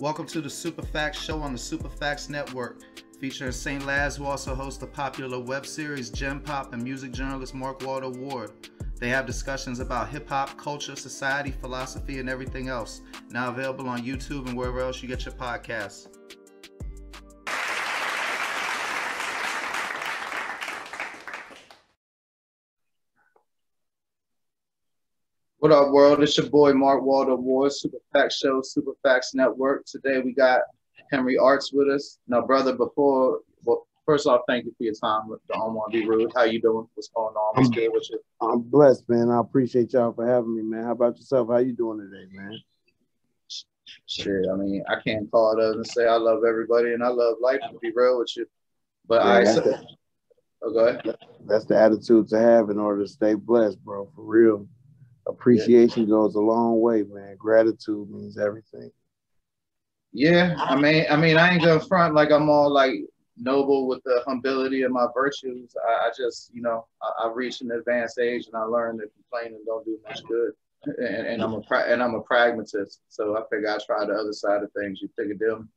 Welcome to the Superfacts Show on the Superfacts Network, featuring St. Laz, who also hosts the popular web series Gem Pop, and music journalist Mark Walter Ward. They have discussions about hip-hop, culture, society, philosophy, and everything else. Now available on YouTube and wherever else you get your podcasts. What up, world? It's your boy Mark Walter Ward, Superfacts Show, Superfacts Network. Today we got Henry Arts with us. Now, brother, first off, thank you for your time. Don't want to be rude. How you doing? What's going on? What's good with you? I'm blessed, man. I appreciate y'all for having me, man. How about yourself? How you doing today, man? Shit, I mean, I can't call it other than say I love everybody and I love life, to be real with you. But go ahead. That's the attitude to have in order to stay blessed, bro. For real. Appreciation goes a long way, man. Gratitude means everything. Yeah, I mean, I ain't gonna front like I'm all like noble with the humility of my virtues. I just, I reached an advanced age and I learned that complaining don't do much good. And I'm a pragmatist, so I figure I try the other side of things. You think of them?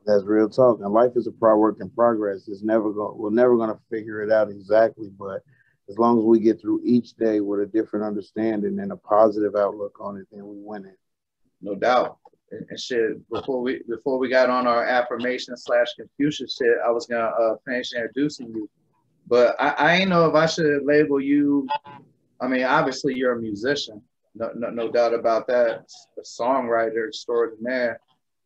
That's real talk. And life is a work in progress. We're never gonna figure it out exactly, but as long as we get through each day with a different understanding and a positive outlook on it, then we win it. No doubt. And shit, before we got on our affirmation / Confucius shit, I was gonna finish introducing you, but I ain't know if I should label you. I mean, obviously you're a musician, no doubt about that, a songwriter extraordinaire.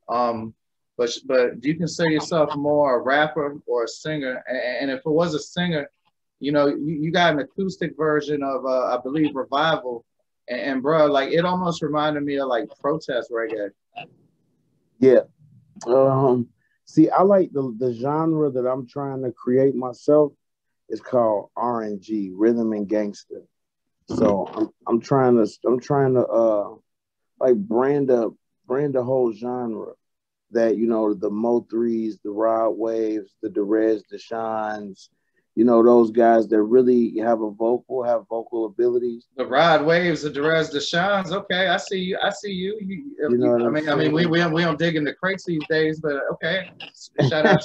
But do you consider yourself more a rapper or a singer? And if it was a singer, you got an acoustic version of, I believe, Revival. And bro, like, it almost reminded me of, like, protest reggae. Yeah. See, I like the genre that I'm trying to create myself is called R&G, Rhythm and Gangster. So I'm trying to like brand a whole genre that, the Mo3s, the Rod Waves, the Derez Deshans, those guys that really have vocal abilities. The Rod Waves, the Derez Deshans. Okay, I see you. I mean, we don't dig in the crates these days, but okay. Shout out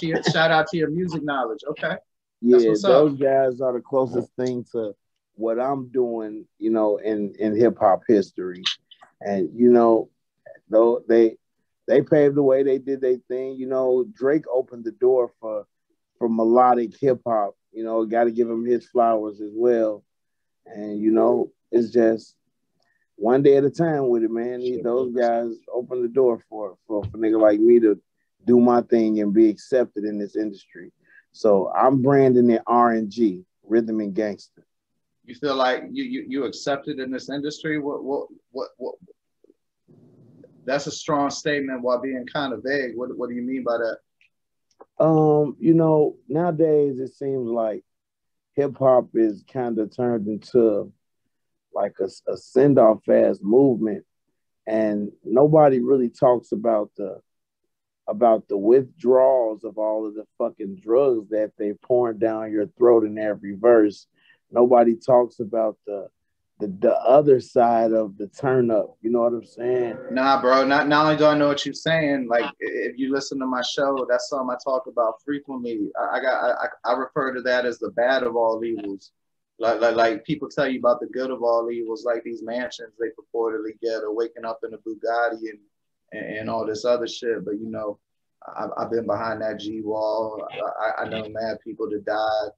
to your music knowledge. Okay. Yeah, those guys are the closest thing to what I'm doing, in hip hop history. And though they paved the way, they did their thing. Drake opened the door for melodic hip hop. Got to give him his flowers as well. And, it's just one day at a time with it, man. Those guys opened the door for a nigga like me to do my thing and be accepted in this industry. So I'm branding it R&G, Rhythm and Gangster. You feel like you accepted in this industry? What? That's a strong statement while being kind of vague. What do you mean by that? Nowadays it seems like hip hop is kind of turned into like a send-off fast movement, and nobody really talks about the withdrawals of all of the fucking drugs that they pouring down your throat in every verse. Nobody talks about the other side of the turn up. You know what I'm saying? Nah, bro. Not only do I know what you're saying, like, if you listen to my show, that's something I talk about frequently. I refer to that as the bad of all evils. Like people tell you about the good of all evils, like these mansions they purportedly get, or waking up in a Bugatti and all this other shit. But I've been behind that G wall. I know mad people that died.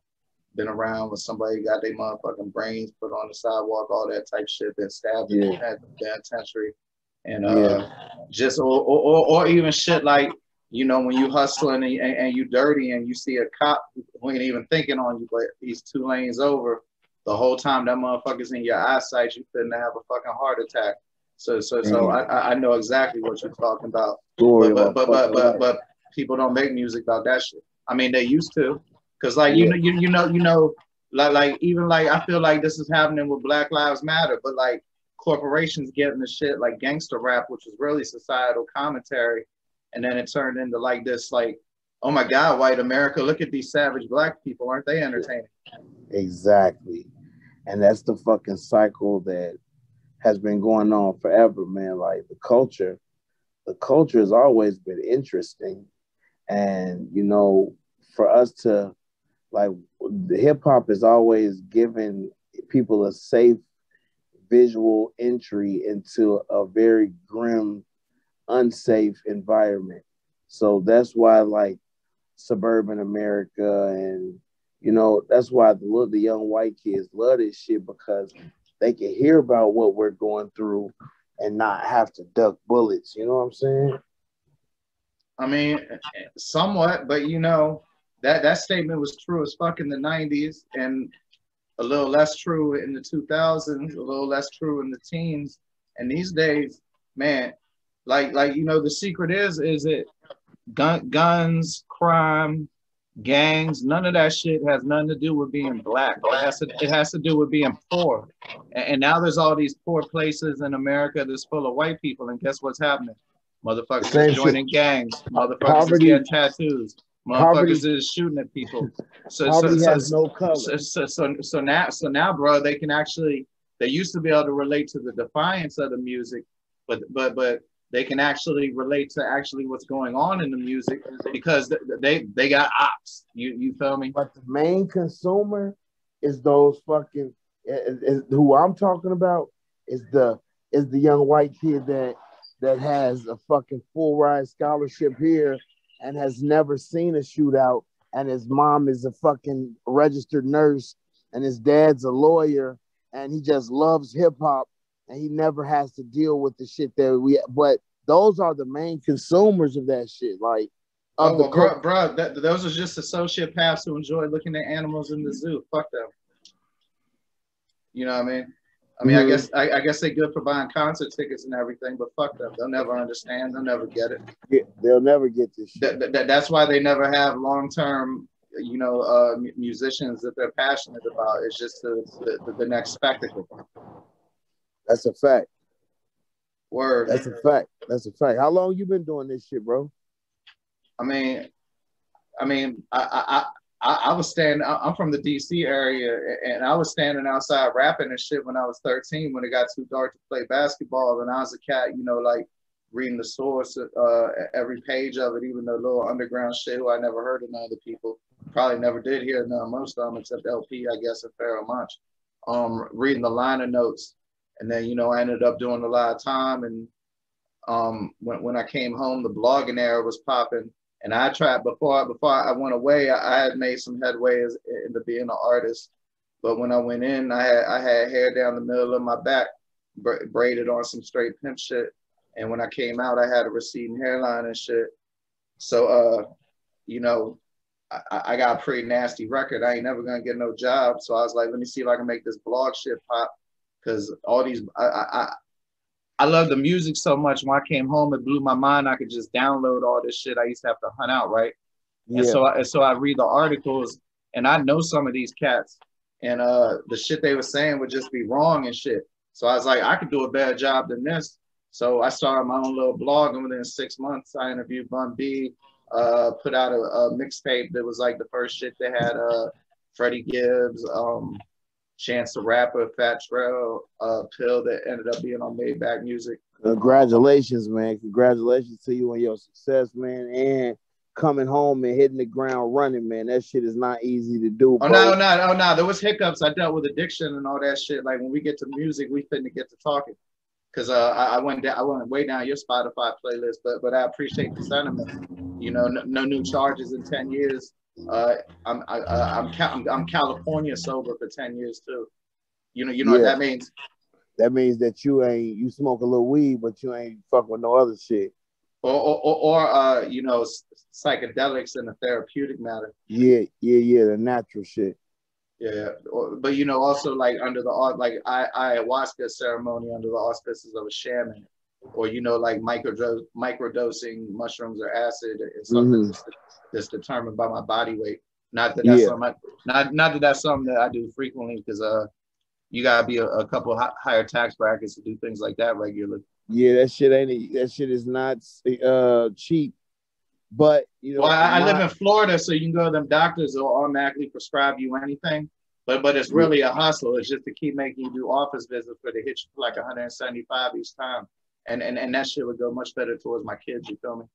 Been around when somebody got their motherfucking brains put on the sidewalk, all that type shit, been stabbed in the penitentiary. And just or even shit like, when you hustling and you dirty and you see a cop who ain't even thinking on you, but he's 2 lanes over, the whole time that motherfucker's in your eyesight, you couldn't have a fucking heart attack. So I know exactly what you're talking about. But people don't make music about that shit. I mean, they used to. Cause like like even like I feel like this is happening with Black Lives Matter, but like corporations getting the shit like gangster rap, which is really societal commentary, and then it turned into like this, like, oh my God, white America, look at these savage black people, aren't they entertaining? Exactly, and that's the fucking cycle that has been going on forever, man. Like the culture the culture has always been interesting. And, you know, for us to like the hip hop is always given people a safe visual entry into a very grim, unsafe environment. So that's why like suburban America and you know, that's why the young white kids love this shit because they can hear about what we're going through and not have to duck bullets. You know what I'm saying? I mean, somewhat, but you know, that statement was true as fuck in the 90s and a little less true in the 2000s, a little less true in the teens. And these days, man, like you know, the secret is it guns, crime, gangs, none of that shit has nothing to do with being black. It has to do with being poor. And now there's all these poor places in America that's full of white people. And guess what's happening? Motherfuckers is joining gangs. Motherfuckers is getting tattoos. Motherfuckers is shooting at people. Poverty has no color. So now, bro, they can actually. They used to be able to relate to the defiance of the music, but they can actually relate to actually what's going on in the music because they got ops. You feel me? But the main consumer is those fucking who I'm talking about is the young white kid that has a fucking full ride scholarship here and has never seen a shootout, and his mom is a fucking registered nurse and his dad's a lawyer and he just loves hip hop and he never has to deal with the shit that but those are the main consumers of that shit. Like, bro, those are just the sociopaths who enjoy looking at animals in the zoo. Fuck them. You know what I mean? Mm-hmm. I guess they're good for buying concert tickets and everything, but fuck them. They'll never understand. They'll never get it. Yeah, they'll never get this shit. That's why they never have long-term, you know, musicians that they're passionate about. It's just the next spectacle. That's a fact. Word. That's a fact. That's a fact. How long you been doing this shit, bro? I was standing. I'm from the DC area, and I was standing outside rapping and shit when I was 13. When it got too dark to play basketball, and I was a cat, you know, like reading the source, every page of it, even the little underground shit who I never heard of none of the people. Probably never did hear none most of them except LP, I guess, and Pharaoh Monch. Reading the liner notes, and then you know I ended up doing a lot of time. And when I came home, the blogging era was popping. And I tried before I went away. I had made some headway into being an artist, but when I went in, I had hair down the middle of my back, braided on some straight pimp shit. And when I came out, I had a receding hairline and shit. So, you know, I got a pretty nasty record. I ain't never gonna get no job. So I was like, let me see if I can make this blog shit pop, because all these I love the music so much. When I came home, it blew my mind. I could just download all this shit I used to have to hunt out, right? Yeah. And so I read the articles, and I know some of these cats, and the shit they were saying would just be wrong and shit. So I was like, I could do a better job than this. So I started my own little blog, and within 6 months, I interviewed Bun B, put out a mixtape that was like the first shit that had Freddie Gibbs, Chance the Rapper, Fat Trail, Pill that ended up being on Maybach Music. Congratulations, man. Congratulations to you on your success, man. And coming home and hitting the ground running, man. That shit is not easy to do. Oh, no. There was hiccups. I dealt with addiction and all that shit. Like when we get to music, we finna get to talking. Cause I went way down your Spotify playlist, but I appreciate the sentiment. You know, no new charges in 10 years. I'm California sober for 10 years too. You know what that means? That means that you smoke a little weed, but you ain't fuck with no other shit. Or you know, psychedelics in a therapeutic matter. Yeah, the natural shit. Yeah, but you know, also like under the like ayahuasca ceremony under the auspices of a shaman, or you know, like microdosing mushrooms or acid is something that's determined by my body weight. Not that that's something not that that's something that I do frequently, because you gotta be a couple higher tax brackets to do things like that regularly. Yeah, that shit is not cheap. But you know, well, I live in Florida, so you can go to them doctors who will automatically prescribe you anything. But it's really a hustle. It's just to keep making you do office visits, but they hit you for like $175 each time. and that shit would go much better towards my kids. You feel me?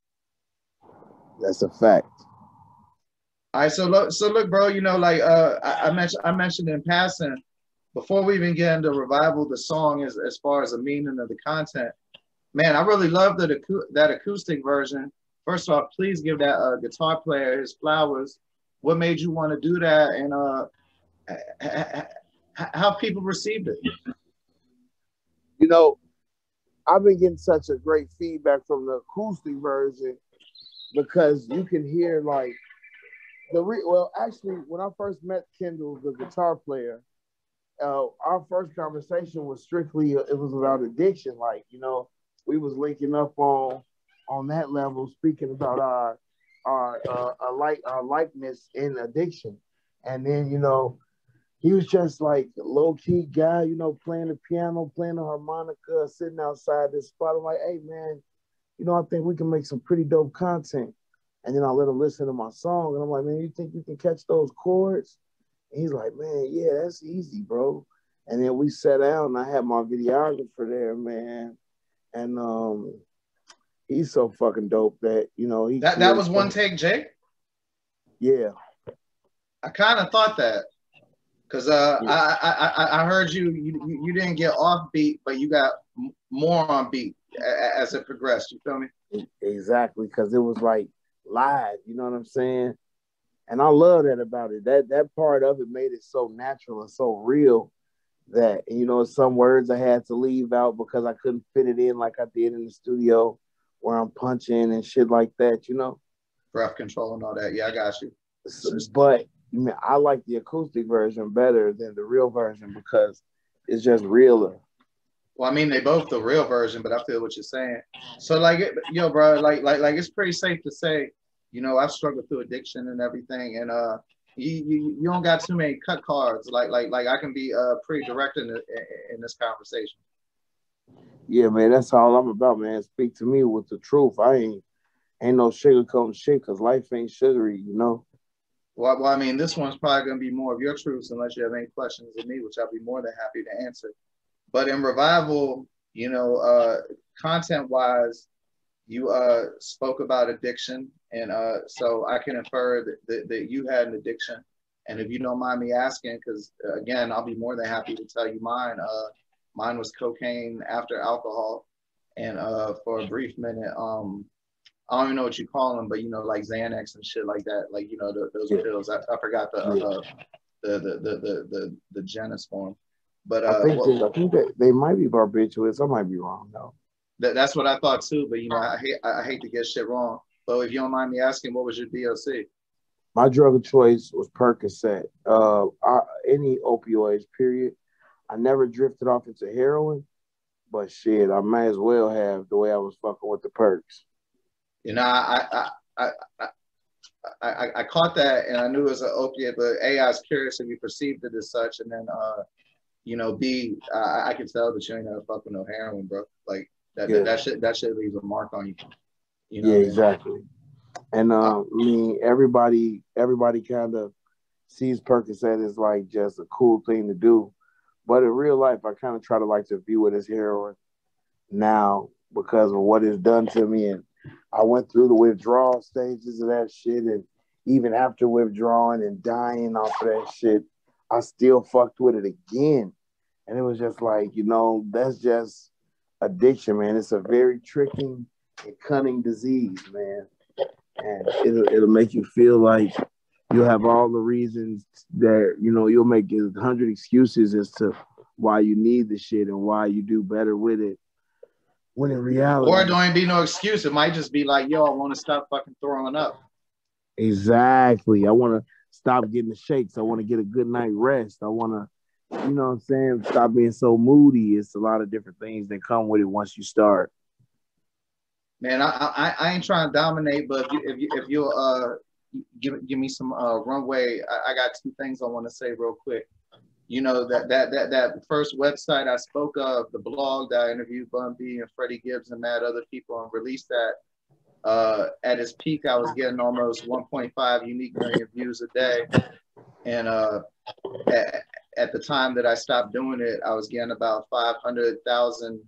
That's a fact. All right, so look, bro. You know, like I mentioned in passing before we even get into revival, the song is as far as the meaning of the content. Man, I really love that acoustic version. First off, please give that guitar player his flowers. What made you want to do that, and how people received it? You know, I've been getting such a great feedback from the acoustic version because you can hear like well, actually, when I first met Kendall, the guitar player, our first conversation was strictly it was about addiction. Like, you know, we was linking up on that level, speaking about our likeness in addiction, and then, you know, he was just like a low key guy, you know, playing the piano, playing the harmonica, sitting outside this spot. I'm like, hey man, you know, I think we can make some pretty dope content. And then I let him listen to my song, and I'm like, man, you think you can catch those chords? And he's like, man, yeah, that's easy, bro. And then we sat down, and I had my videographer there, man, and he's so fucking dope that, you know, That was One Take Jake. Yeah, I kind of thought that because yeah. I heard you didn't get off beat, but you got more on beat as it progressed. You feel me? Exactly, because it was like live, you know what I'm saying? And I love that about it. That part of it made it so natural and so real that, you know, some words I had to leave out because I couldn't fit it in like I did in the studio where I'm punching and shit like that, you know? Breath control and all that. Yeah, I got you. But I like the acoustic version better than the real version because it's just realer. Well, I mean, they both the real version, but I feel what you're saying. So, like, yo, bro, like, it's pretty safe to say, you know, I've struggled through addiction and everything, and you don't got too many cut cards. Like, I can be pretty direct in this conversation. Yeah, man, that's all I'm about, man. Speak to me with the truth. I ain't no sugarcoating shit because life ain't sugary, you know. Well, I mean, this one's probably gonna be more of your truths unless you have any questions of me, which I'll be more than happy to answer. But in revival, you know, content-wise, you spoke about addiction, and so I can infer that you had an addiction. And if you don't mind me asking, because again, I'll be more than happy to tell you mine. Mine was cocaine after alcohol, and for a brief minute, I don't even know what you call them, but you know, like Xanax and shit like that. Like, you know, those pills. I forgot the genus form. But I think that they might be barbiturates. I might be wrong though. That's what I thought too. But you know, I hate to get shit wrong. But if you don't mind me asking, what was your DOC? My drug of choice was Percocet. Any opioids, period. I never drifted off into heroin, but shit, I might as well have the way I was fucking with the perks. You know, I caught that, and I knew it was an opiate. But A, I was curious if you perceived it as such, and then you know, B, I can tell that you ain't never fuck with no heroin, bro. Like that shit leaves a mark on you. You know, yeah, exactly. And I mean, everybody kind of sees Percocet as like just a cool thing to do, but in real life, I kind of try to like to view it as heroin now because of what it's done to me. And I went through the withdrawal stages of that shit, and even after withdrawing and dying off of that shit, I still fucked with it again. And it was just like, you know, that's just addiction, man. It's a very tricky and cunning disease, man. And it'll make you feel like you'll have all the reasons that, you know, you'll make 100 excuses as to why you need the shit and why you do better with it. When in reality, or it don't even be no excuse. It might just be like, yo, I want to stop fucking throwing up. Exactly. I want to stop getting the shakes. I want to get a good night rest. I want to, you know what I'm saying, stop being so moody. It's a lot of different things that come with it once you start. Man, I ain't trying to dominate, but if you'll give me some runway, I got two things I want to say real quick. You know, that first website I spoke of, the blog that I interviewed Bun B and Freddie Gibbs and mad other people and released that. At its peak, I was getting almost 1.5 unique million views a day. And at the time that I stopped doing it, I was getting about 500,000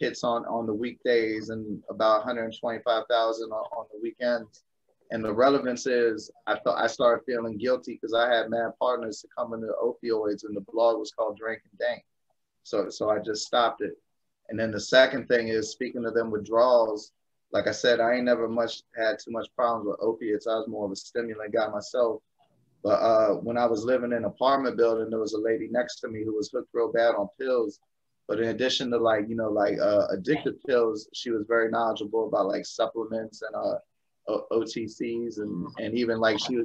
hits on the weekdays and about 125,000 on the weekends. And the relevance is I thought I started feeling guilty because I had mad partners succumbing to opioids, and the blog was called Drink and Dank. So I just stopped it. And then the second thing is, speaking of them withdrawals, like I said, I ain't never had too much problems with opiates. I was more of a stimulant guy myself. But when I was living in an apartment building, there was a lady next to me who was hooked real bad on pills. But in addition to addictive pills, she was very knowledgeable about like supplements and OTCs and even like she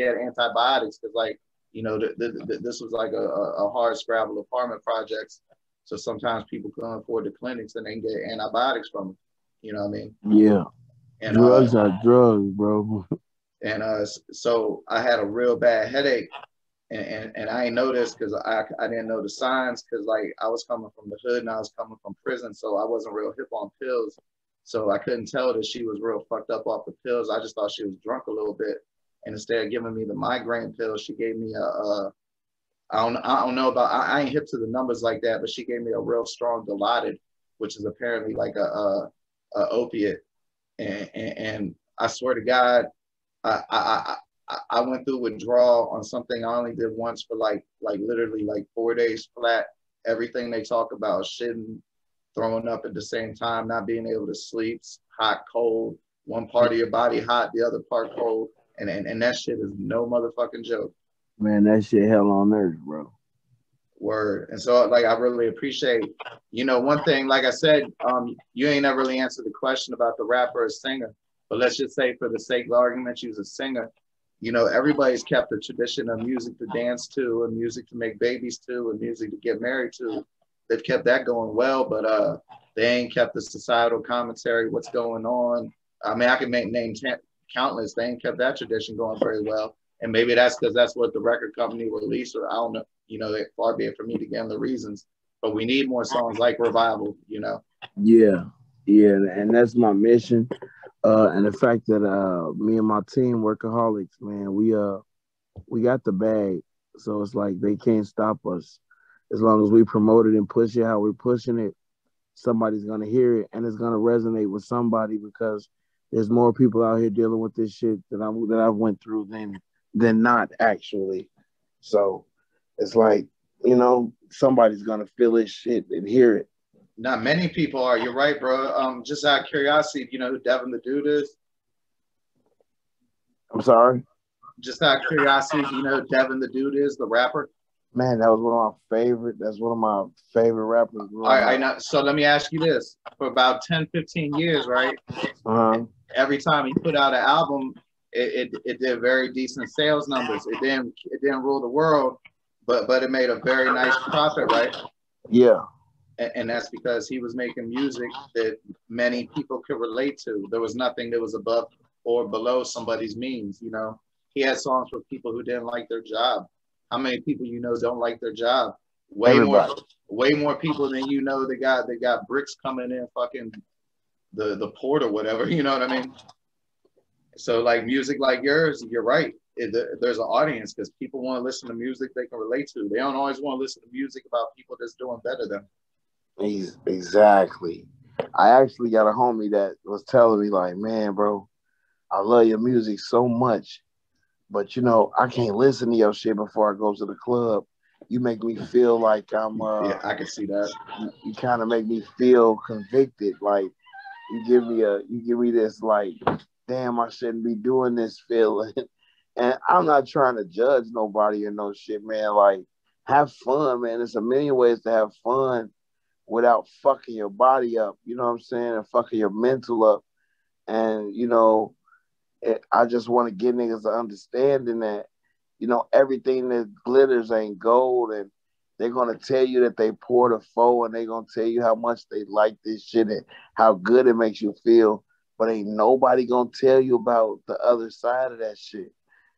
had antibiotics because like this was like a hard scrabble apartment projects. So sometimes people couldn't afford the clinics and they can get antibiotics from them. You know what I mean? Yeah. And drugs are drugs, bro. And so I had a real bad headache, and I didn't know this because I didn't know the signs because like I was coming from the hood and I was coming from prison, so I wasn't real hip on pills. So I couldn't tell that she was real fucked up off the pills. I just thought she was drunk a little bit. And instead of giving me the migraine pills, she gave me I don't know about, I ain't hip to the numbers like that, but she gave me a real strong Dilaudid, which is apparently like a opiate. And I swear to God, I went through withdrawal on something I only did once for like literally like 4 days flat. Everything they talk about, shitting, throwing up at the same time, not being able to sleep, hot, cold, one part of your body hot, the other part cold. And that shit is no motherfucking joke. Man, that shit hell on earth, bro. Word. And so like I really appreciate, one thing, like I said, you ain't never really answered the question about the rapper or singer, but let's just say for the sake of argument, you was a singer. Everybody's kept a tradition of music to dance to and music to make babies to and music to get married to. They've kept that going well, but they ain't kept the societal commentary, what's going on. I mean, I can name countless. They ain't kept that tradition going very well. And maybe that's because that's what the record company released, or I don't know, far be it for me to give them the reasons. But we need more songs like Revival, Yeah, and that's my mission. And the fact that me and my team, Workaholics, man, we got the bag. So it's like they can't stop us. As long as we promote it and push it how we're pushing it, somebody's gonna hear it and it's gonna resonate with somebody because there's more people out here dealing with this shit that I went through than not actually. So it's like, somebody's gonna feel this shit and hear it. Not many people are. You're right, bro. Just out of curiosity, you know who Devin the Dude is? I'm sorry? Just out of curiosity, you know who Devin the Dude is, the rapper? Man, that's one of my favorite rappers. All right, I know. So let me ask you this. For about 10, 15 years, right? Every time he put out an album, it did very decent sales numbers. It didn't rule the world, but it made a very nice profit, right? Yeah. And that's because he was making music that many people could relate to. There was nothing that was above or below somebody's means, He had songs for people who didn't like their job. How many people don't like their job? Way more people than that got bricks coming in fucking the port or whatever, you know what I mean? So like music like yours, you're right. There's an audience because people want to listen to music they can relate to. They don't always want to listen to music about people that's doing better than them. Exactly. I actually got a homie that was telling me like, man, bro, I love your music so much. But, I can't listen to your shit before I go to the club. You make me feel like I'm... yeah, I can see that. You kind of make me feel convicted. Like, you give me this, like, damn, I shouldn't be doing this feeling. And I'm not trying to judge nobody or no shit, man. Like, have fun, man. There's a million ways to have fun without fucking your body up. You know what I'm saying? And fucking your mental up. And, I just want to give niggas an understanding that, everything that glitters ain't gold, and they're going to tell you that they poured a foe, and they're going to tell you how much they like this shit and how good it makes you feel, but ain't nobody going to tell you about the other side of that shit.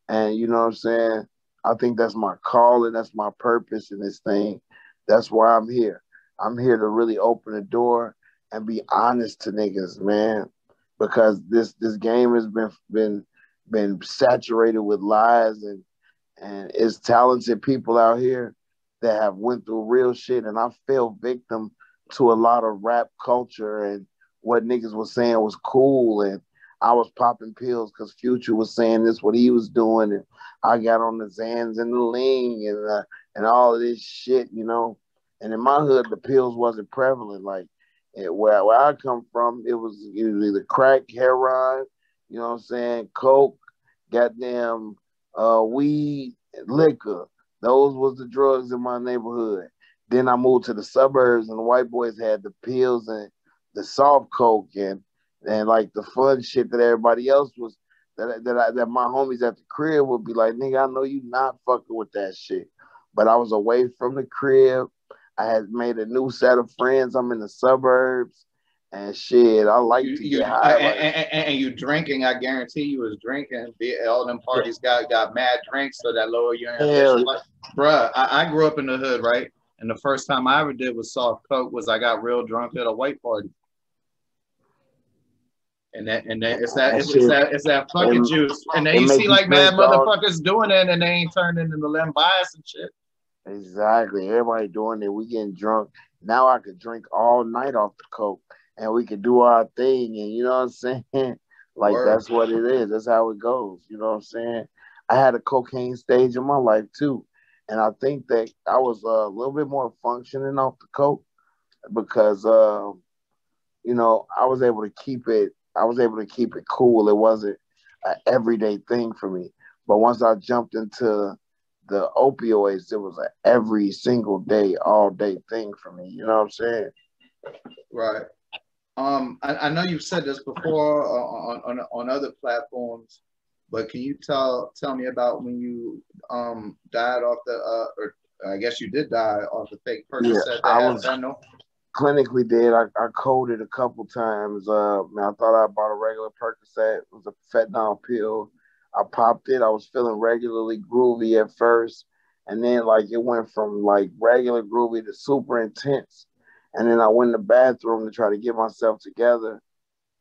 And you know what I'm saying? I think that's my calling. That's my purpose in this thing. That's why I'm here. I'm here to really open the door and be honest to niggas, man. Because this game has been saturated with lies, and it's talented people out here that have went through real shit, and I fell victim to a lot of rap culture and what niggas was saying was cool, and I was popping pills because Future was saying this what he was doing, and I got on the Zans and the Ling and all of this shit, you know. And in my hood, the pills wasn't prevalent. Like where I come from, it was either crack, heroin, you know what I'm saying, coke, goddamn weed, liquor. Those was the drugs in my neighborhood. Then I moved to the suburbs, and the white boys had the pills and the soft coke and like the fun shit that everybody else was that my homies at the crib would be like, nigga, I know you not fucking with that shit. But I was away from the crib. I had made a new set of friends. I'm in the suburbs and shit. I like to get high. And you drinking, I guarantee you was drinking. All them parties got mad drinks, so that lower your inhibition. Like, bruh, I grew up in the hood, right? And the first time I ever did with soft coke was I got real drunk at a white party. And then it's that fucking juice. And then you see like mad motherfuckers doing it and they ain't turning into limb bias and shit. Exactly. Everybody doing it. We getting drunk. Now I could drink all night off the coke and we could do our thing. And you know what I'm saying? Like, word. That's what it is. That's how it goes. You know what I'm saying? I had a cocaine stage in my life too. And I think that I was a little bit more functioning off the coke because, you know, I was able to keep it cool. It wasn't an everyday thing for me. But once I jumped into the opioids, it was an every single day, all day thing for me. You know what I'm saying? Right. I know you've said this before on other platforms, but can you tell me about when you died off the or I guess you did die off the fake Percocet that had fentanyl? Clinically dead. I coded a couple times. I thought I bought a regular Percocet. It was a fentanyl pill. I popped it. I was feeling regularly groovy at first, and then like it went from like regular groovy to super intense. And then I went in the bathroom to try to get myself together.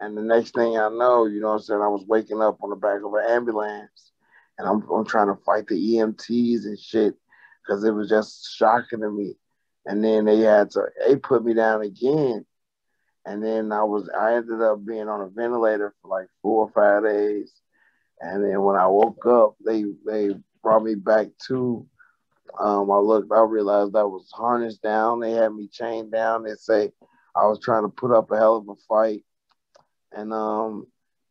And the next thing I know, you know what I'm saying, I was waking up on the back of an ambulance, and I'm trying to fight the EMTs and shit because it was just shocking to me. And then they put me down again. And then I ended up being on a ventilator for like 4 or 5 days. And then when I woke up, they brought me back to. I realized I was harnessed down. They had me chained down. They say I was trying to put up a hell of a fight. And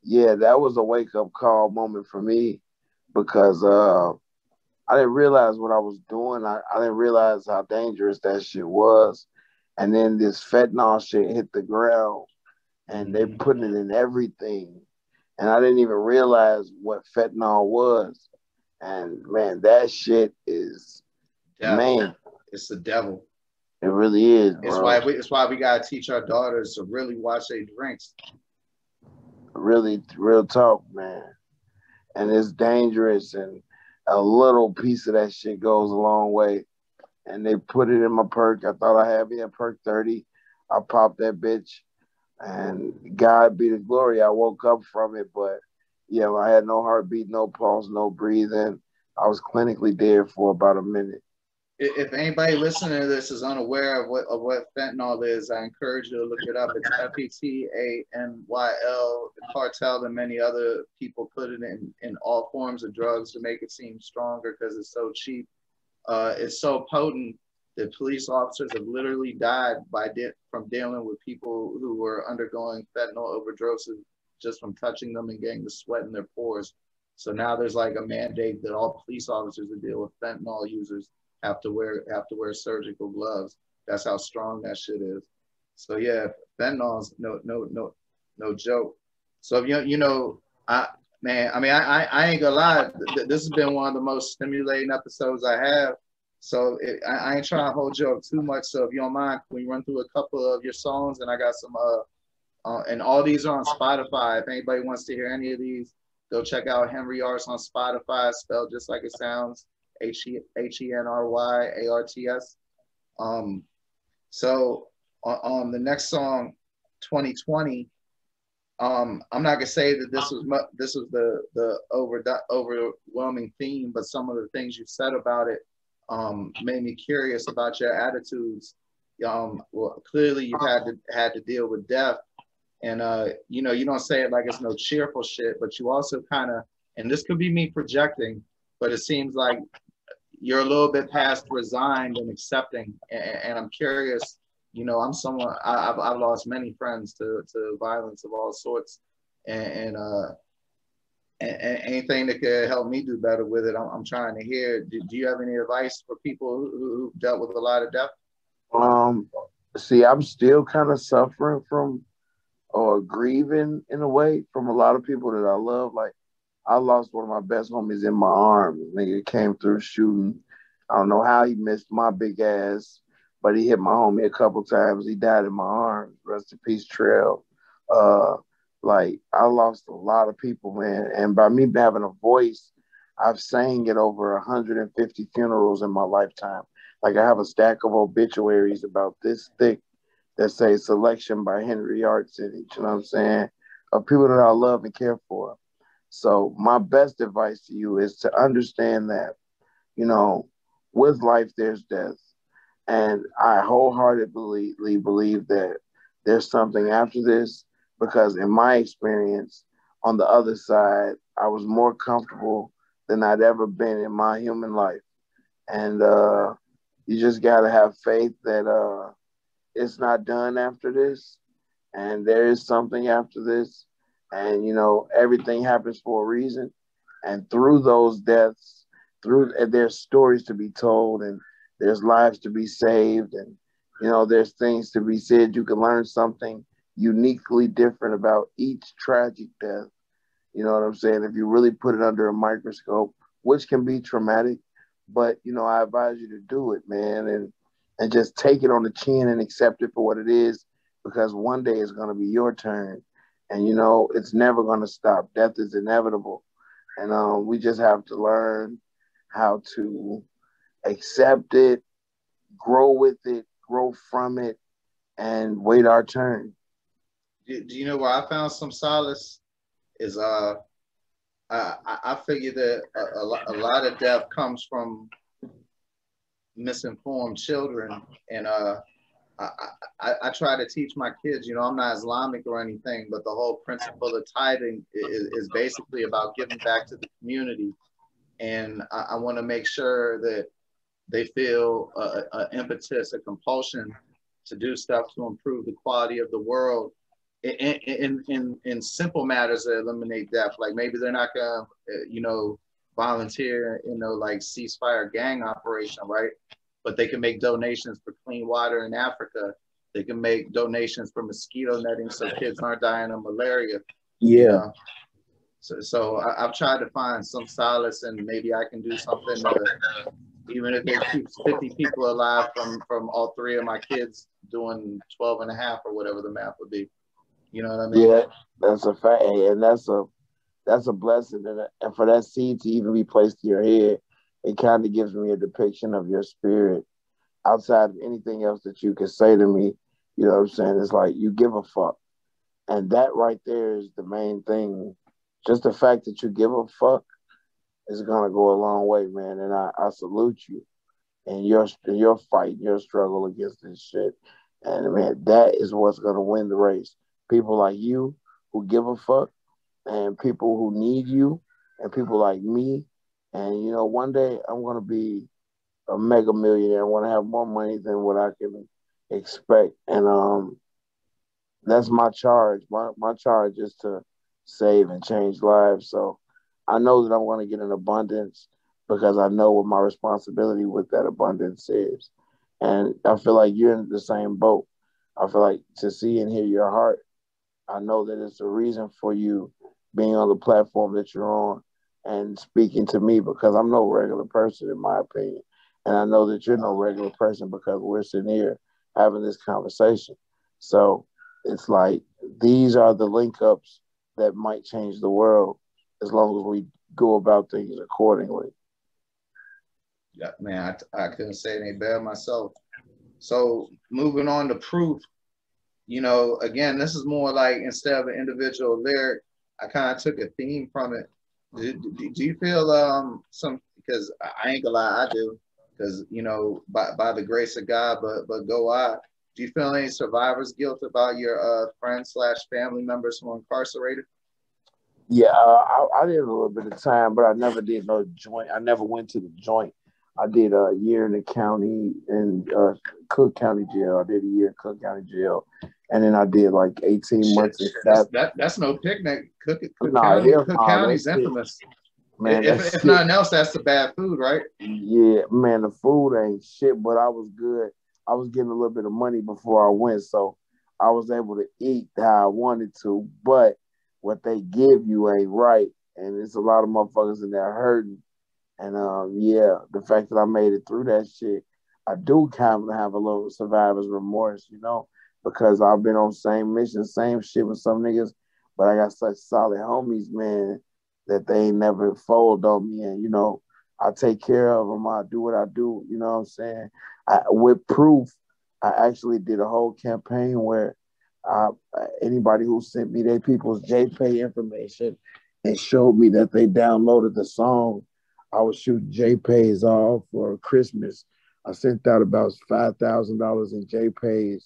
yeah, that was a wake up call moment for me because I didn't realize what I was doing. I didn't realize how dangerous that shit was. And then this fentanyl shit hit the ground and they putting it in everything. And I didn't even realize what fentanyl was. And man, that shit is devil. Man. It's the devil. It really is, bro. It's why we gotta teach our daughters to really watch their drinks. Really, real talk, man. And it's dangerous, and a little piece of that shit goes a long way. And they put it in my perk. I thought I had me a perk 30. I popped that bitch, and God be the glory. I woke up from it, but yeah, I had no heartbeat, no pulse, no breathing. I was clinically dead for about a minute. If anybody listening to this is unaware of what fentanyl is, I encourage you to look it up. It's FETANYL. The cartel and many other people put it in all forms of drugs to make it seem stronger because it's so cheap. It's so potent that police officers have literally died from dealing with people who were undergoing fentanyl overdoses just from touching them and getting the sweat in their pores. So now there's like a mandate that all police officers that deal with fentanyl users have to wear surgical gloves. That's how strong that shit is. So yeah, fentanyl's no joke. So I ain't gonna lie. This has been one of the most stimulating episodes I have. So I ain't trying to hold you up too much. So if you don't mind, can we run through a couple of your songs? And I got some and all these are on Spotify. If anybody wants to hear any of these, go check out Henry Arts on Spotify, spelled just like it sounds. HENRYARTS. So on the next song, 2020. I'm not gonna say that this was the overwhelming theme, but some of the things you said about it made me curious about your attitudes. well, clearly you've had to deal with death, and you know, you don't say it like it's no cheerful shit, but you also kind of, and this could be me projecting, but it seems like you're a little bit past resigned and accepting. And I'm curious, you know, I'm someone, I've lost many friends to violence of all sorts, and, and anything that could help me do better with it, I'm trying to hear. Do you have any advice for people who dealt with a lot of death? Um, See, I'm still kind of suffering from or grieving in a way from a lot of people that I love. Like I lost one of my best homies in my arms. Nigga came through shooting. I don't know how he missed my big ass, but he hit my homie a couple times. He died in my arms. Rest in peace, Trail. Uh, like I lost a lot of people, man. And by me having a voice, I've sang at over 150 funerals in my lifetime. Like I have a stack of obituaries about this thick that say selection by Henry Arts in it, you know what I'm saying? Of people that I love and care for. So my best advice to you is to understand that, you know, with life there's death. And I wholeheartedly believe that there's something after this because in my experience on the other side, I was more comfortable than I'd ever been in my human life. And you just got to have faith that it's not done after this and there is something after this, and you know everything happens for a reason, and through those deaths, through and there's stories to be told, and there's lives to be saved, and you know there's things to be said. You can learn something uniquely different about each tragic death. You know what I'm saying? If you really put it under a microscope, which can be traumatic, but you know, I advise you to do it, man, and just take it on the chin and accept it for what it is, because one day it's gonna be your turn, and you know, it's never gonna stop. Death is inevitable, and we just have to learn how to accept it, grow with it, grow from it, and wait our turn. Do you know where I found some solace? Is I figure that a lot of death comes from misinformed children, and I, I try to teach my kids. You know, I'm not Islamic or anything, but the whole principle of tithing is basically about giving back to the community, and I want to make sure that they feel a impetus, a compulsion to do stuff to improve the quality of the world in simple matters that eliminate death. Like maybe they're not gonna, you know, volunteer, you know, like ceasefire gang operation, right? But they can make donations for clean water in Africa. They can make donations for mosquito netting so kids aren't dying of malaria. You Yeah. know, so I've tried to find some solace, and maybe I can do something to, even if it keeps 50 people alive from all three of my kids doing 12 and a half or whatever the math would be. You know what I mean? Yeah, that's a fact, and that's a blessing, and for that seed to even be placed in your head, it kind of gives me a depiction of your spirit outside of anything else that you can say to me. You know what I'm saying? It's like you give a fuck, and that right there is the main thing. Just the fact that you give a fuck is gonna go a long way, man. And I salute you and your fight, your struggle against this shit. And man, that is what's gonna win the race. People like you who give a fuck, and people who need you, and people like me. And you know, one day I'm gonna be a mega millionaire. I want to have more money than what I can expect, and that's my charge. My charge is to save and change lives. So I know that I'm going to get an abundance because I know what my responsibility with that abundance is. And I feel like you're in the same boat. I feel like to see and hear your heart, I know that it's a reason for you being on the platform that you're on and speaking to me, because I'm no regular person, in my opinion. And I know that you're no regular person because we're sitting here having this conversation. So it's like these are the link ups that might change the world as long as we go about things accordingly. Yeah, man, I couldn't say it any better myself. So moving on to proof, you know, again, this is more like instead of an individual lyric, I kind of took a theme from it. Do you feel some, because I ain't gonna lie, I do, because you know, by the grace of God, but go I. Do you feel any survivor's guilt about your friends slash family members who are incarcerated? Yeah, I did a little bit of time, but I never did no joint. I never went to the joint. I did a year in the county in Cook County Jail. I did a year in Cook County Jail, and then I did like 18 Shit, months in that's staff. that's no picnic. Nah, hell Cook nah, that County's shit, infamous. man, that If shit. nothing else, that's the bad food, right? Yeah, man, the food ain't shit, but I was good. I was getting a little bit of money before I went, so I was able to eat how I wanted to. But what they give you ain't right, and there's a lot of motherfuckers in there hurting. And yeah, the fact that I made it through that shit, I do kind of have a little survivor's remorse, because I've been on same mission, same shit with some niggas, but I got such solid homies, man, that they ain't never fold on me, and I take care of them. I do what I do. You know what I'm saying? With proof, I actually did a whole campaign where uh, anybody who sent me their people's JPay information and showed me that they downloaded the song, I was shooting JPays off for Christmas. I sent out about $5,000 in JPays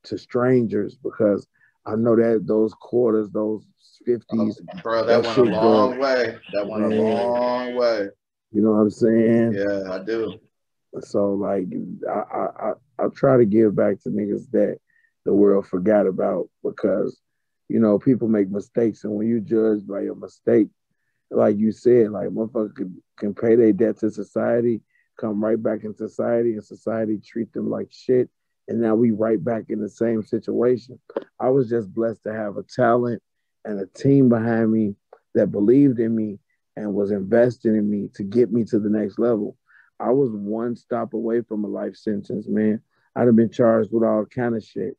to strangers because I know that those quarters, those 50s, Bro, that that went a shit go, long way. That went a man. long way. You know what I'm saying? Yeah, I do. So like, I try to give back to niggas that the world forgot about because people make mistakes, and when you judge by your mistake, like you said, like motherfuckers can pay their debt to society, come right back in society, and society treat them like shit. And now we right back in the same situation. I was just blessed to have a talent and a team behind me that believed in me and was investing in me to get me to the next level. I was one stop away from a life sentence, man. I'd have been charged with all kind of shit.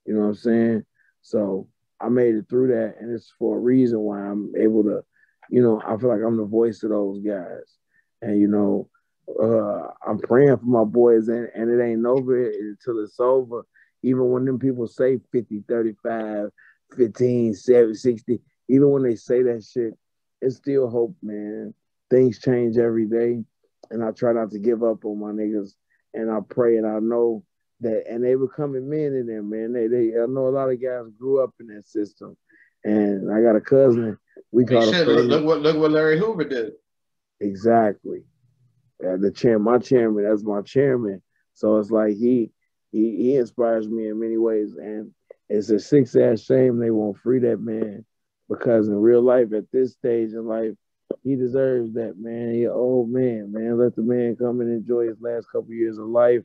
You know what I'm saying? So I made it through that, and it's for a reason why I'm able to I feel like I'm the voice of those guys. And, I'm praying for my boys, and it ain't over until it's over. Even when them people say 50, 35, 15, 7, 60, even when they say that shit, it's still hope, man. Things change every day. And I try not to give up on my niggas. And I pray and I know that, and they becoming men in there, man. I know a lot of guys grew up in that system. And I got a cousin. We I mean, call shit. a friend. Look what Larry Hoover did. Exactly. My chairman, that's my chairman. So it's like he inspires me in many ways, and it's a six ass shame they won't free that man because in real life, at this stage in life, he deserves that, man. He an old man, man. Let the man come and enjoy his last couple of years of life,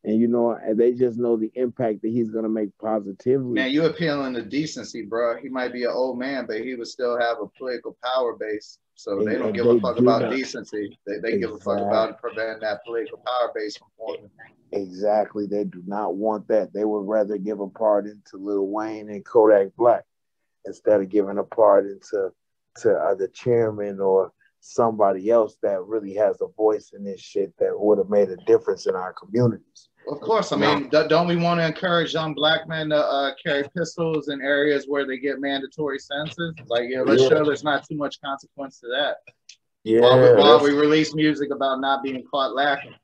and they just know the impact that he's gonna make positively. Man, you appealing to decency, bro. He might be an old man, but he would still have a political power base. So they don't And give a they fuck do about not. decency. They give a fuck Exactly. about preventing that political power base from forming. Exactly. They do not want that. They would rather give a pardon to Lil Wayne and Kodak Black instead of giving a pardon to the chairman or somebody else that really has a voice in this shit that would have made a difference in our communities. Of course, I mean, don't we want to encourage young black men to carry pistols in areas where they get mandatory sentences? Like, let's show there's not too much consequence to that. Yeah. While we release music about not being caught lacking.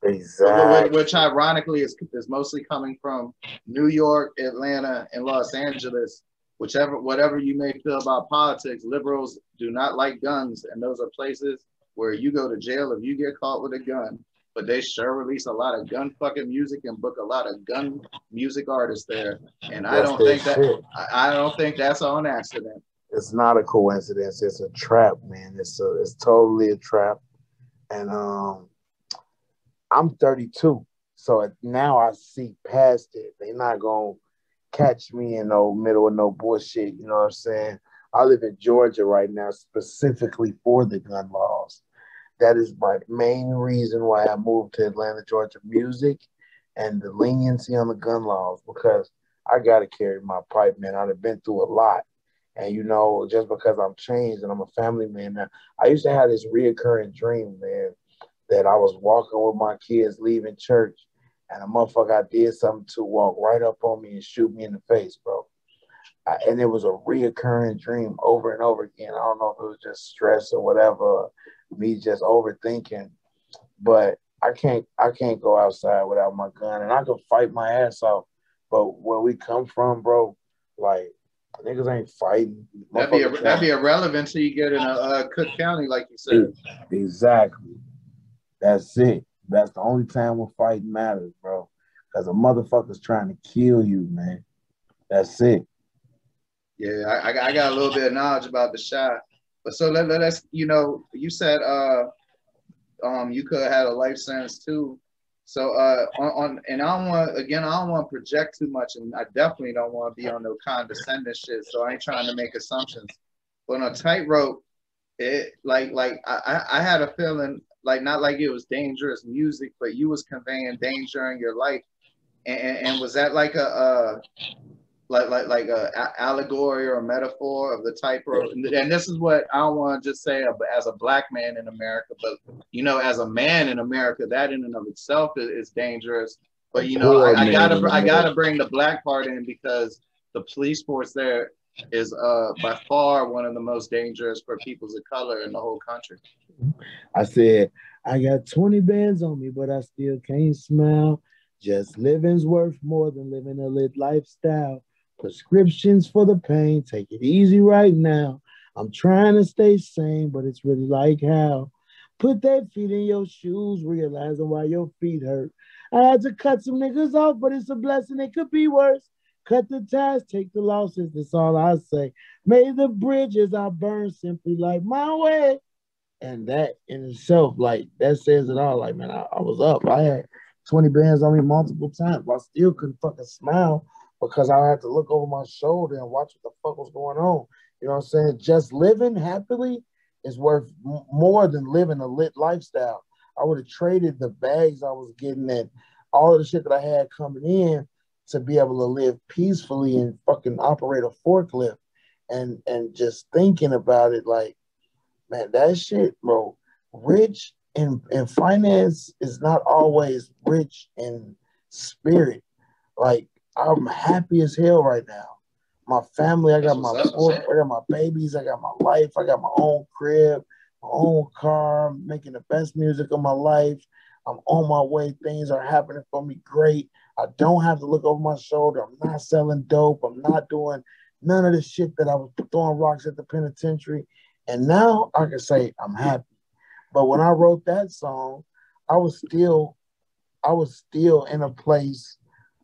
Exactly. Which ironically is mostly coming from New York, Atlanta, and Los Angeles. Whatever you may feel about politics, liberals do not like guns, and those are places where you go to jail if you get caught with a gun. But they sure release a lot of gun fucking music and book a lot of gun music artists there. And I don't think that's on accident. It's not a coincidence. It's a trap, man. It's totally a trap. And I'm 32, so now I see past it. They're not gonna catch me in no middle of no bullshit. You know what I'm saying? I live in Georgia right now, specifically for the gun laws. That is my main reason why I moved to Atlanta, Georgia, music and the leniency on the gun laws, because I got to carry my pipe, man. I've been through a lot. And, just because I'm changed and I'm a family man now, I used to have this reoccurring dream, man, that I was walking with my kids leaving church and a motherfucker I did something to walk right up on me and shoot me in the face, bro. And it was a reoccurring dream over and over again. I don't know if it was just stress or whatever, me just overthinking. But I can't go outside without my gun, and I can fight my ass off. But where we come from, bro, like niggas ain't fighting. That'd be irrelevant till you get in a Cook County, like you said. Exactly. That's it. That's the only time when fighting matters, bro. Because a motherfucker's trying to kill you, man. That's it. Yeah, I got a little bit of knowledge about the shot. But so let's, you said you could have had a life sentence too. So and I don't want to project too much, and I definitely don't want to be on no condescending shit. So I ain't trying to make assumptions. But on a tightrope, it I had a feeling like not like it was dangerous music, but you was conveying danger in your life, and was that like a like a allegory or a metaphor of the tightrope? And this is what I don't want to just say as a black man in America, but as a man in America, that in and of itself is dangerous. But I gotta bring the black part in because the police force there is by far one of the most dangerous for peoples of color in the whole country. I said, I got 20 bands on me, but I still can't smile. Just living's worth more than living a lit lifestyle. Prescriptions for the pain, take it easy right now. I'm trying to stay sane, but it's really like how. Put that feet in your shoes, realizing why your feet hurt. I had to cut some niggas off, but it's a blessing, it could be worse. Cut the ties, take the losses, that's all I say. May the bridges I burn simply like my way. And that in itself, like, that says it all. Like, man, I was up. I had 20 bands on me multiple times. But I still couldn't fucking smile because I had to look over my shoulder and watch what the fuck was going on. You know what I'm saying? Just living happily is worth more than living a lit lifestyle. I would have traded the bags I was getting and all of the shit that I had coming in to be able to live peacefully and fucking operate a forklift. And just thinking about it, like, man, that shit, bro, rich in finance is not always rich in spirit. Like, I'm happy as hell right now. My family, I got my babies, I got my life, I got my own crib, my own car, I'm making the best music of my life. I'm on my way. Things are happening for me great. I don't have to look over my shoulder. I'm not selling dope. I'm not doing none of the shit that I was throwing rocks at the penitentiary. And now I can say I'm happy. But when I wrote that song, I was still in a place.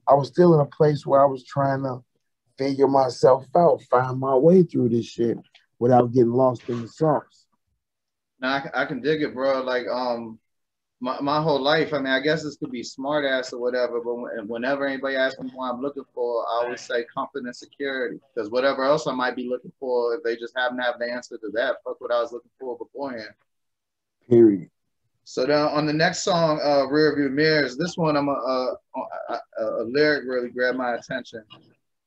I was still in a place where I was trying to figure myself out, find my way through this shit without getting lost in the sauce. Now I can dig it, bro. Like my whole life. I mean, I guess this could be smart ass or whatever, but whenever anybody asks me what I'm looking for, I always say comfort and security. Because whatever else I might be looking for, if they just happen to have the answer to that, fuck what I was looking for beforehand. Period. So then on the next song, Rear View Mirrors, this one a lyric really grabbed my attention.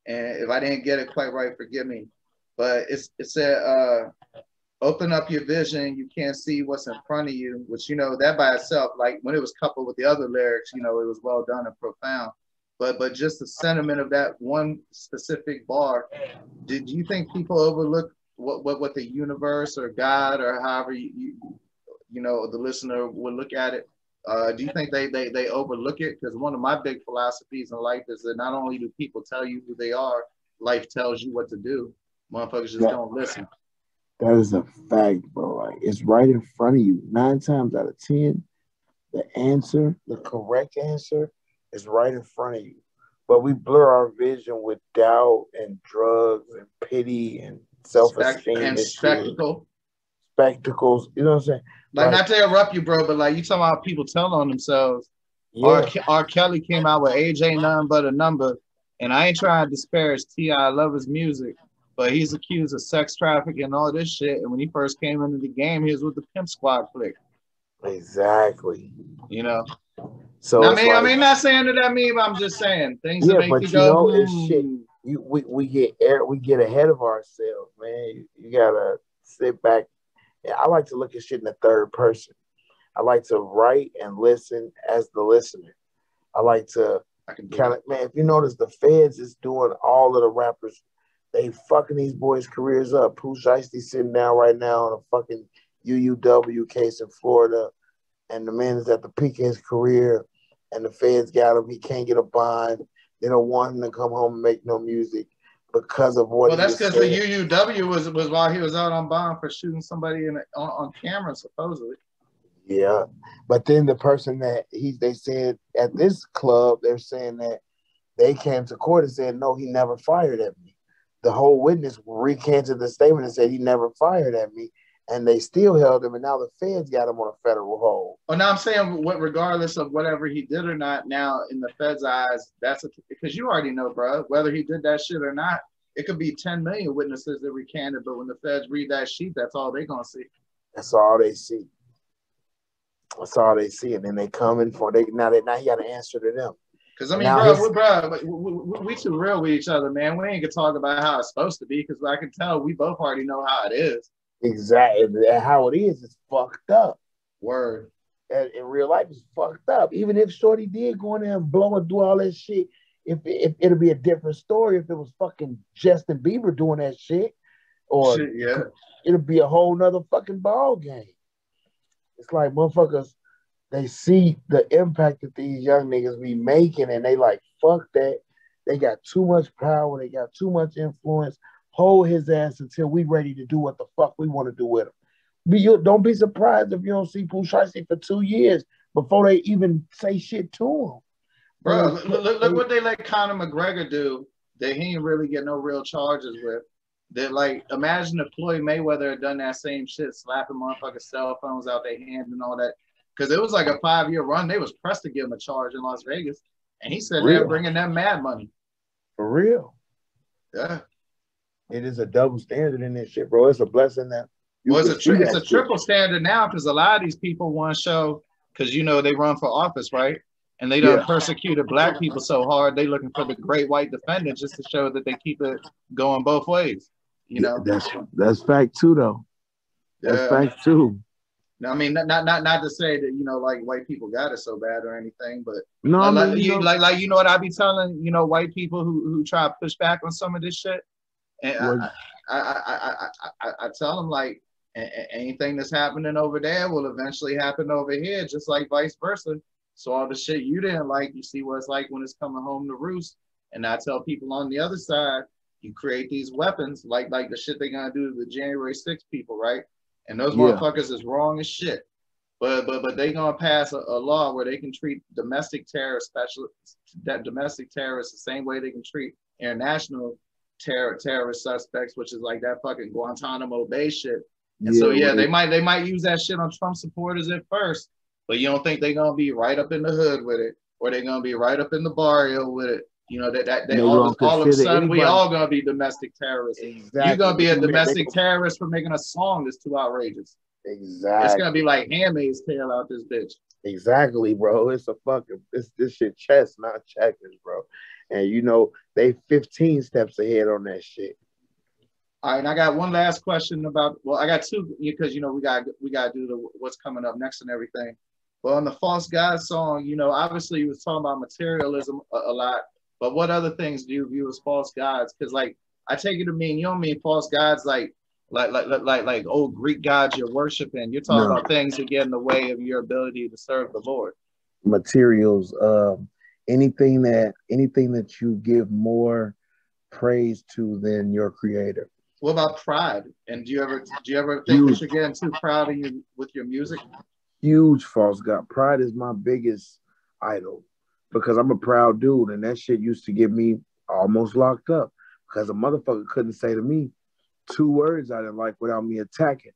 And if I didn't get it quite right, forgive me. But it said, open up your vision, you can't see what's in front of you, which, that by itself, like when it was coupled with the other lyrics, it was well done and profound. But just the sentiment of that one specific bar, did you think people overlook what the universe or God or however the listener would look at it? Do you think they overlook it? Because one of my big philosophies in life is that not only do people tell you who they are, life tells you what to do. Motherfuckers just don't listen. That is a fact, bro. Like, it's right in front of you. 9 times out of 10, the correct answer is right in front of you. But we blur our vision with doubt and drugs and pity and self-esteem and spectacle. Spectacles. You know what I'm saying? Like, not to interrupt you, bro, but like you talking about people telling on themselves. Yeah. R. Kelly came out with Age Ain't Nothing But a Number. And I ain't trying to disparage T.I. I love his music. But he's accused of sex trafficking and all this shit. And when he first came into the game, he was with the Pimp Squad flick. Exactly. So I mean, not saying that mean, but I'm just saying things that make you go. It's shit. We get ahead of ourselves, man. You gotta sit back. I like to look at shit in the third person. I like to write and listen as the listener. I like to kind of, man. If you notice, the feds is doing all of the rappers. They fucking these boys' careers up. Pooh Shiesty sitting down right now on a fucking UUW case in Florida. and the man is at the peak of his career, and the feds got him. He can't get a bond. They don't want him to come home and make no music because of what Well, he that's was because the saying. UUW was while he was out on bond for shooting somebody on camera, supposedly. Yeah, but then the person that they said at this club, they're saying that they came to court and said, no, he never fired at me. The whole witness recanted the statement and said he never fired at me, and they still held him, and now the feds got him on a federal hold. Well, now I'm saying, regardless of whatever he did or not, now in the feds' eyes, because you already know, bro, whether he did that shit or not, it could be 10 million witnesses that recanted, but when the feds read that sheet, that's all they're gonna see. That's all they see. That's all they see, and then they come in for now he got to answer to them. Because I mean, bro, we too real with each other, man. We ain't gonna talk about how it's supposed to be, because I can tell we both already know how it is. Exactly, and how it is, it's fucked up. Word. And in real life, it's fucked up. Even if Shorty did go in there and blow and do all that shit, if it'll be a different story if it was fucking Justin Bieber doing that shit, or shit, yeah, it'll be a whole nother fucking ball game. It's like motherfuckers, they see the impact that these young niggas be making, and they like, fuck that. They got too much power. They got too much influence. Hold his ass until we ready to do what the fuck we want to do with him. Don't be surprised if you don't see Pooh Shiesty for 2 years before they even say shit to him. Bro, look what they let Conor McGregor do that he ain't really get no real charges with. That, like, imagine if Floyd Mayweather had done that same shit, slapping motherfucking cell phones out their hand and all that. Because it was like a 5-year run. They was pressed to give him a charge in Las Vegas. And he said they're bringing them mad money. For real. Yeah. It is a double standard in this shit, bro. It's a blessing that it's a triple standard now, because a lot of these people want to show, because, you know, they run for office, right? And they done persecuted black people so hard, they looking for the great white defendant just to show that they keep it going both ways. You know, that's fact too, though. That's fact too. I mean, not to say that, you know, like, white people got it so bad or anything, but no, like you know what I be telling, you know, white people who try to push back on some of this shit, and I tell them, like, anything that's happening over there will eventually happen over here, just like vice versa. So all the shit you didn't like, you see what it's like when it's coming home to roost. And I tell people on the other side, you create these weapons, like the shit they gonna do to the January 6th people, right? And those motherfuckers is wrong as shit. But they gonna pass a law where they can treat domestic terrorists the same way they can treat international terrorist suspects, which is like that fucking Guantanamo Bay shit. And so they might use that shit on Trump supporters at first, but you don't think they're gonna be right up in the hood with it, or they're gonna be right up in the barrio with it. You know, that all of a sudden we all gonna be domestic terrorists. Exactly. You're gonna be a domestic terrorist for making a song that's too outrageous. Exactly. It's gonna be like Handmaid's Tale out this bitch. Exactly, bro. It's this shit chess, not checkers, bro. And you know, they 15 steps ahead on that shit. All right, and I got one last question about, well, I got two, because, you know, we got to do what's coming up next and everything. But on the False God song, you know, obviously you was talking about materialism a lot, but what other things do you view as false gods? Because, like, I take it to mean, you don't mean false gods like old Greek gods you're worshiping. You're talking about things that get in the way of your ability to serve the Lord. Materials, anything that you give more praise to than your creator. What about pride? And do you ever think that you're getting too proud with your music? Huge false god. Pride is my biggest idol, because I'm a proud dude, and that shit used to get me almost locked up, because a motherfucker couldn't say to me 2 words I didn't like without me attacking.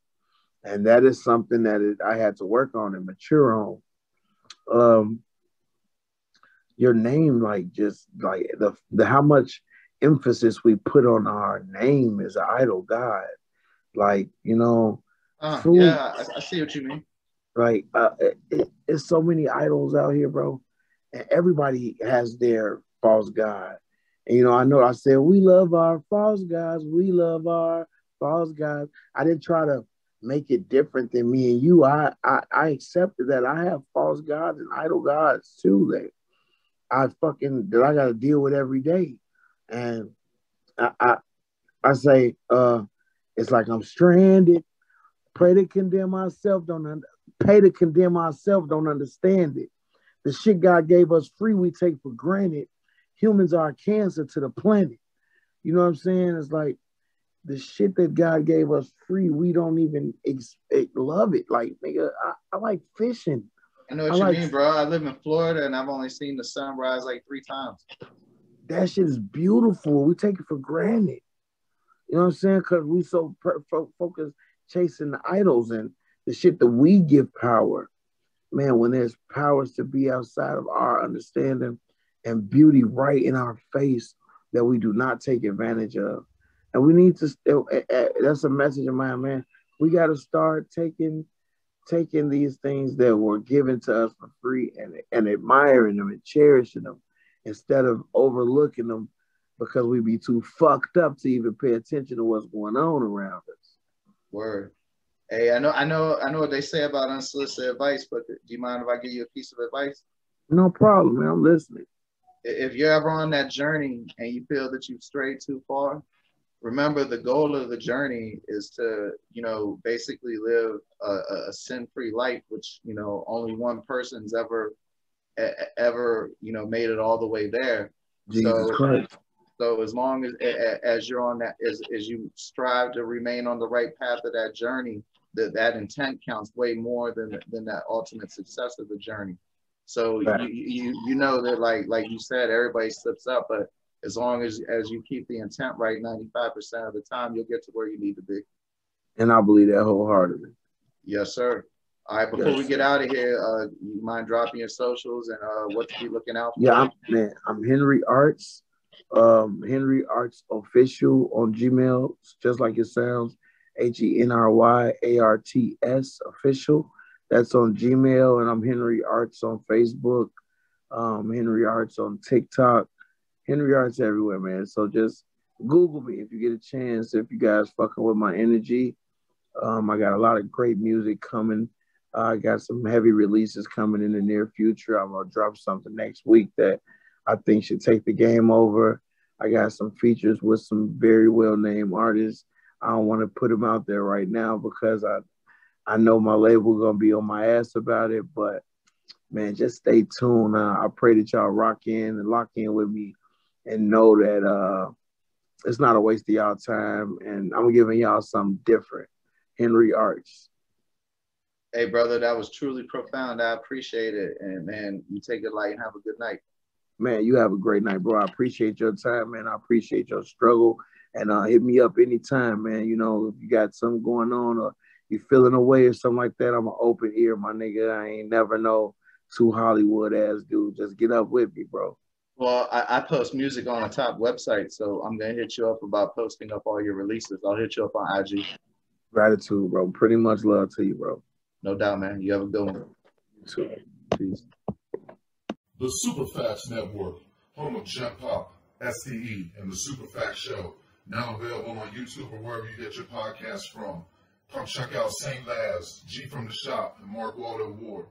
And that is something that I had to work on and mature on. Your name, like, just like the how much emphasis we put on our name as an idol god. Like, you know, food, yeah, I see what you mean. Like, it's so many idols out here, bro, and everybody has their false god. And, you know I said we love our false gods, we love our false gods. I didn't try to make it different than me and you. I accepted that I have false gods and idol gods too that I got to deal with every day. And I say, it's like I'm stranded. Pray to condemn myself. pay to condemn ourselves don't understand it. The shit God gave us free, we take for granted. Humans are a cancer to the planet. You know what I'm saying? It's like the shit that God gave us free, we don't even love it. Like, nigga, I like fishing. I know what you mean, bro. I live in Florida and I've only seen the sun rise like 3 times. That shit is beautiful. We take it for granted. You know what I'm saying? Because we so focused chasing the idols and the shit that we give power. Man, when there's powers to be outside of our understanding and beauty right in our face that we do not take advantage of. And we need to, that's a message of mine, man. We got to start taking these things that were given to us for free and admiring them and cherishing them instead of overlooking them because we be too fucked up to even pay attention to what's going on around us. Word. Hey, I know what they say about unsolicited advice, but do you mind if I give you a piece of advice? No problem, man. I'm listening. If you're ever on that journey and you feel that you've strayed too far, remember the goal of the journey is to, basically live a sin-free life, which, only one person's ever, made it all the way there. Jesus Christ. So as long as you're on that, as you strive to remain on the right path of that journey, that intent counts way more than that ultimate success of the journey. So right. you know that like you said, everybody slips up, but as long as you keep the intent right 95% of the time, you'll get to where you need to be. And I believe that wholeheartedly. Yes, sir. All right, before we get out of here, you mind dropping your socials and what to be looking out for? Yeah, I'm Henry Arts. Henry Arts Official on Gmail, just like it sounds. HenryArts Official. That's on Gmail, and I'm Henry Arts on Facebook. Henry Arts on TikTok. Henry Arts everywhere, man. So just Google me if you get a chance. If you guys fucking with my energy, I got a lot of great music coming. I got some heavy releases coming in the near future. I'm gonna drop something next week that I think should take the game over. I got some features with some very well-named artists. I don't want to put them out there right now because I know my label gonna be on my ass about it. But man, just stay tuned. I pray that y'all rock in and lock in with me and know that it's not a waste of y'all time. And I'm giving y'all something different. Henry Arts. Hey, brother, that was truly profound. I appreciate it. And man, you take it light and have a good night. Man, you have a great night, bro. I appreciate your time, man. I appreciate your struggle. And hit me up anytime, man. If you got something going on or you feeling away or something like that, I'm an open ear, my nigga. I ain't never know too Hollywood ass dude. Just get up with me, bro. Well, I post music on a top website, so I'm going to hit you up about posting up all your releases. I'll hit you up on IG. Gratitude, bro. Pretty much love to you, bro. No doubt, man. You have a good one. Peace. The Superfacts Network, home of Jet Pop, STE, and the Superfacts Show, now available on YouTube or wherever you get your podcasts from. Come check out St. Laz, G from the Shop, and Mark Waldo Ward.